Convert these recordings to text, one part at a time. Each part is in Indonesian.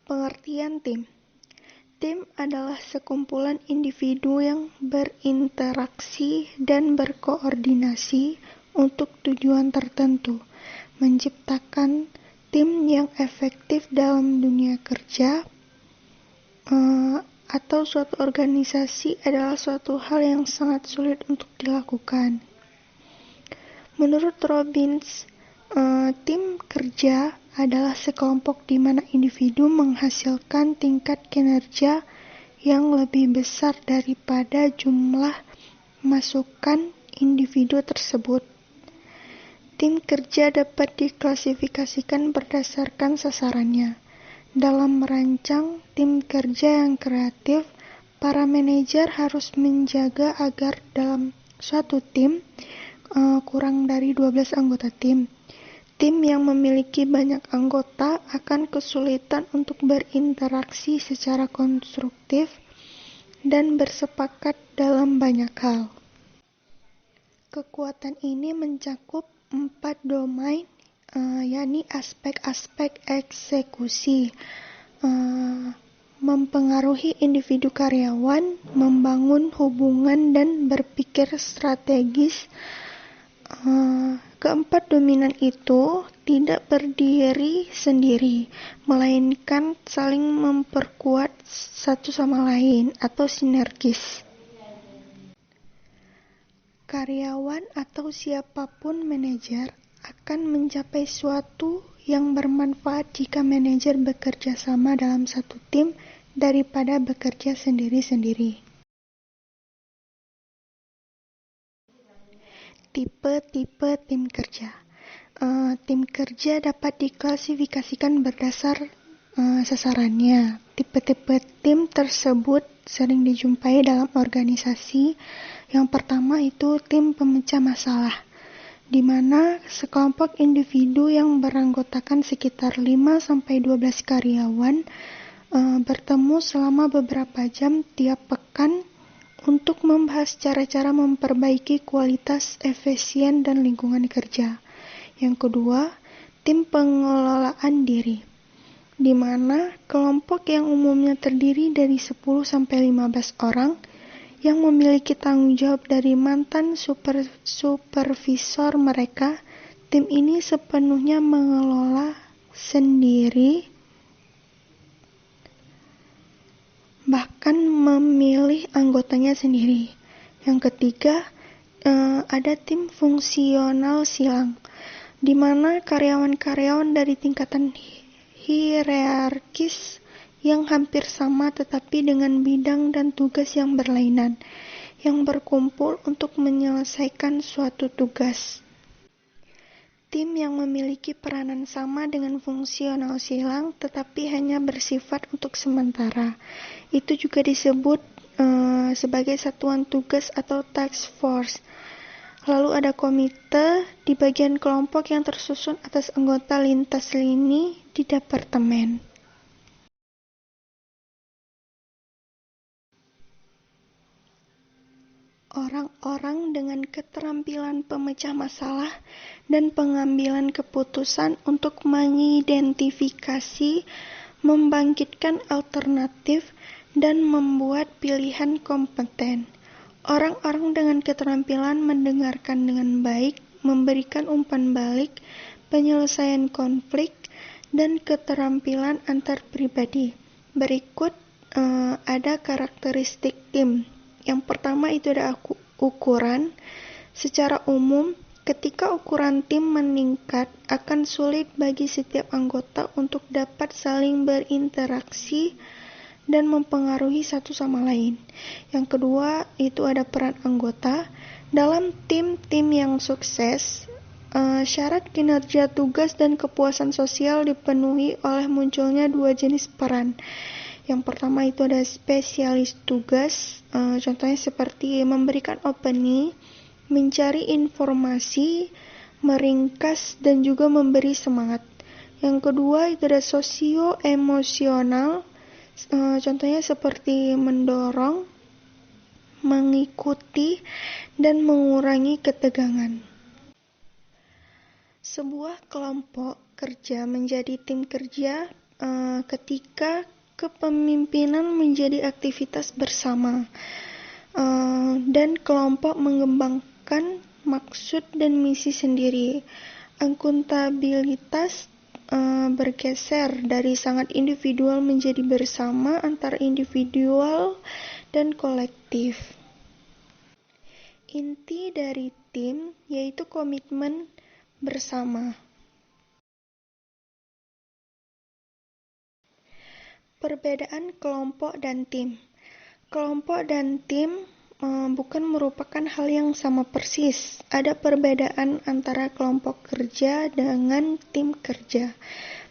Pengertian tim. Tim adalah sekumpulan individu yang berinteraksi dan berkoordinasi untuk tujuan tertentu. Menciptakan tim yang efektif dalam dunia kerja atau suatu organisasi adalah suatu hal yang sangat sulit untuk dilakukan. Menurut Robbins, tim kerja adalah sekelompok di mana individu menghasilkan tingkat kinerja yang lebih besar daripada jumlah masukan individu tersebut. Tim kerja dapat diklasifikasikan berdasarkan sasarannya. Dalam merancang tim kerja yang kreatif, para manajer harus menjaga agar dalam suatu tim kurang dari 12 anggota tim. Tim yang memiliki banyak anggota akan kesulitan untuk berinteraksi secara konstruktif dan bersepakat dalam banyak hal. Kekuatan ini mencakup 4 domain, yakni aspek-aspek eksekusi, mempengaruhi individu karyawan, membangun hubungan dan berpikir strategis. Keempat dominan itu tidak berdiri sendiri, melainkan saling memperkuat satu sama lain atau sinergis. Karyawan atau siapapun manajer akan mencapai suatu yang bermanfaat jika manajer bekerja sama dalam satu tim daripada bekerja sendiri-sendiri. Tipe-tipe tim kerja. Tim kerja dapat diklasifikasikan berdasar sasarannya. Tipe-tipe tim tersebut sering dijumpai dalam organisasi. Yang pertama itu tim pemecah masalah, di mana sekelompok individu yang beranggotakan sekitar 5-12 karyawan bertemu selama beberapa jam tiap pekan untuk membahas cara-cara memperbaiki kualitas, efisien, dan lingkungan kerja. Yang kedua, tim pengelolaan diri, di mana kelompok yang umumnya terdiri dari 10-15 orang yang memiliki tanggung jawab dari mantan supervisor mereka. Tim ini sepenuhnya mengelola sendiri, bahkan memilih anggotanya sendiri. Yang ketiga, ada tim fungsional silang, di mana karyawan-karyawan dari tingkatan hierarkis yang hampir sama tetapi dengan bidang dan tugas yang berlainan, yang berkumpul untuk menyelesaikan suatu tugas. Tim yang memiliki peranan sama dengan fungsional silang tetapi hanya bersifat untuk sementara. Itu juga disebut sebagai satuan tugas atau task force. Lalu ada komite di bagian kelompok yang tersusun atas anggota lintas lini di departemen. Orang-orang dengan keterampilan pemecah masalah dan pengambilan keputusan untuk mengidentifikasi, membangkitkan alternatif, dan membuat pilihan kompeten. Orang-orang dengan keterampilan mendengarkan dengan baik, memberikan umpan balik, penyelesaian konflik, dan keterampilan antar pribadi. Berikut ada karakteristik tim. Yang pertama itu ada ukuran. Secara umum, ketika ukuran tim meningkat, akan sulit bagi setiap anggota untuk dapat saling berinteraksi dan mempengaruhi satu sama lain. Yang kedua, itu ada peran anggota. Dalam tim-tim yang sukses, syarat kinerja tugas dan kepuasan sosial dipenuhi oleh munculnya dua jenis peran. Yang pertama itu ada spesialis tugas, contohnya seperti memberikan opening, mencari informasi, meringkas, dan juga memberi semangat. Yang kedua itu ada sosio-emosional, contohnya seperti mendorong, mengikuti, dan mengurangi ketegangan. Sebuah kelompok kerja menjadi tim kerja ketika kepemimpinan menjadi aktivitas bersama, dan kelompok mengembangkan maksud dan misi sendiri. Akuntabilitas bergeser dari sangat individual menjadi bersama antara individual dan kolektif. Inti dari tim yaitu komitmen bersama. Perbedaan kelompok dan tim. Kelompok dan tim bukan merupakan hal yang sama persis. Ada perbedaan antara kelompok kerja dengan tim kerja.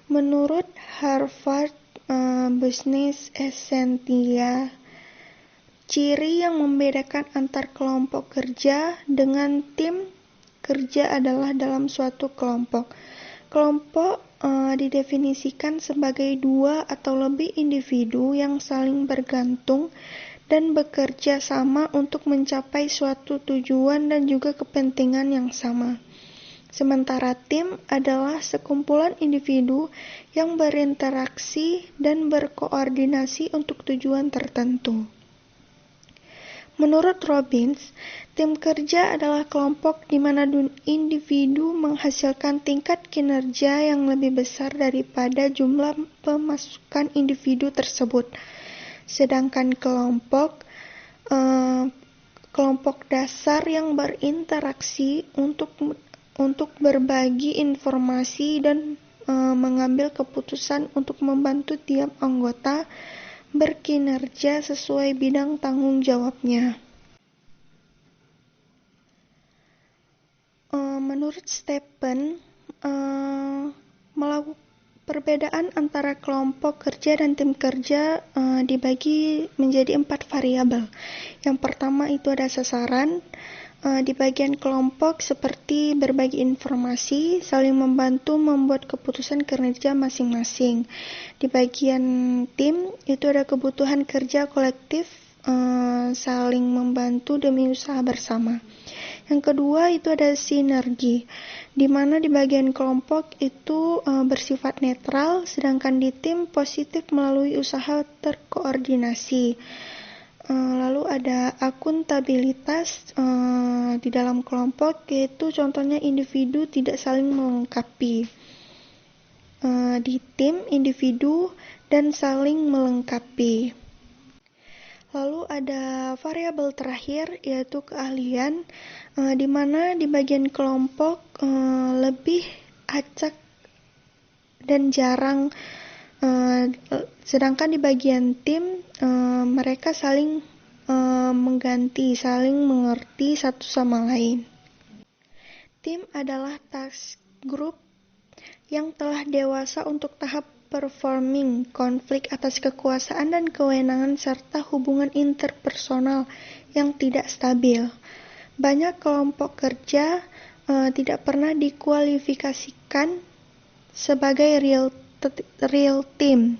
Menurut Harvard Business Essentials, ciri yang membedakan antar kelompok kerja dengan tim kerja adalah dalam suatu kelompok. Kelompok didefinisikan sebagai dua atau lebih individu yang saling bergantung dan bekerja sama untuk mencapai suatu tujuan dan juga kepentingan yang sama. Sementara tim adalah sekumpulan individu yang berinteraksi dan berkoordinasi untuk tujuan tertentu. Menurut Robbins, tim kerja adalah kelompok di mana individu menghasilkan tingkat kinerja yang lebih besar daripada jumlah pemasukan individu tersebut. Sedangkan kelompok dasar yang berinteraksi untuk berbagi informasi dan mengambil keputusan untuk membantu tiap anggota berkinerja sesuai bidang tanggung jawabnya. Menurut Stephen, perbedaan antara kelompok kerja dan tim kerja dibagi menjadi 4 variabel. Yang pertama itu ada sasaran. Di bagian kelompok seperti berbagi informasi, saling membantu membuat keputusan kinerja masing-masing. Di bagian tim itu ada kebutuhan kerja kolektif, saling membantu demi usaha bersama. Yang kedua itu ada sinergi, di mana di bagian kelompok itu bersifat netral, sedangkan di tim positif melalui usaha terkoordinasi. Lalu ada akuntabilitas di dalam kelompok, yaitu contohnya individu tidak saling melengkapi. Di tim, individu dan saling melengkapi. Lalu ada variabel terakhir, yaitu keahlian, di mana di bagian kelompok lebih acak dan jarang, sedangkan di bagian tim mereka saling mengganti, saling mengerti satu sama lain. Tim adalah task group yang telah dewasa untuk tahap performing, konflik atas kekuasaan dan kewenangan, serta hubungan interpersonal yang tidak stabil. Banyak kelompok kerja tidak pernah dikualifikasikan sebagai real team.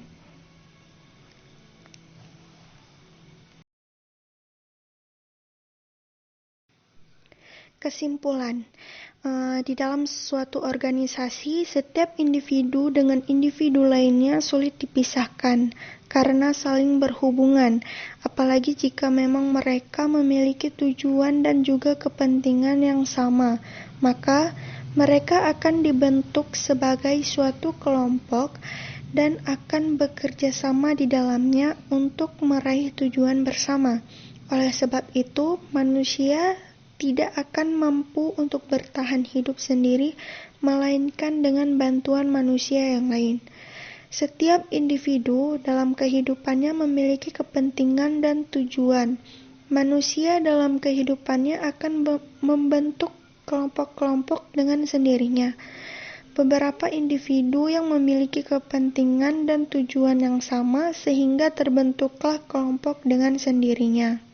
Kesimpulan, di dalam suatu organisasi, setiap individu dengan individu lainnya sulit dipisahkan karena saling berhubungan, apalagi jika memang mereka memiliki tujuan dan juga kepentingan yang sama, maka mereka akan dibentuk sebagai suatu kelompok dan akan bekerja sama di dalamnya untuk meraih tujuan bersama. Oleh sebab itu, manusia tidak akan mampu untuk bertahan hidup sendiri, melainkan dengan bantuan manusia yang lain. Setiap individu dalam kehidupannya memiliki kepentingan dan tujuan. Manusia dalam kehidupannya akan membentuk kelompok-kelompok dengan sendirinya. Beberapa individu yang memiliki kepentingan dan tujuan yang sama sehingga terbentuklah kelompok dengan sendirinya.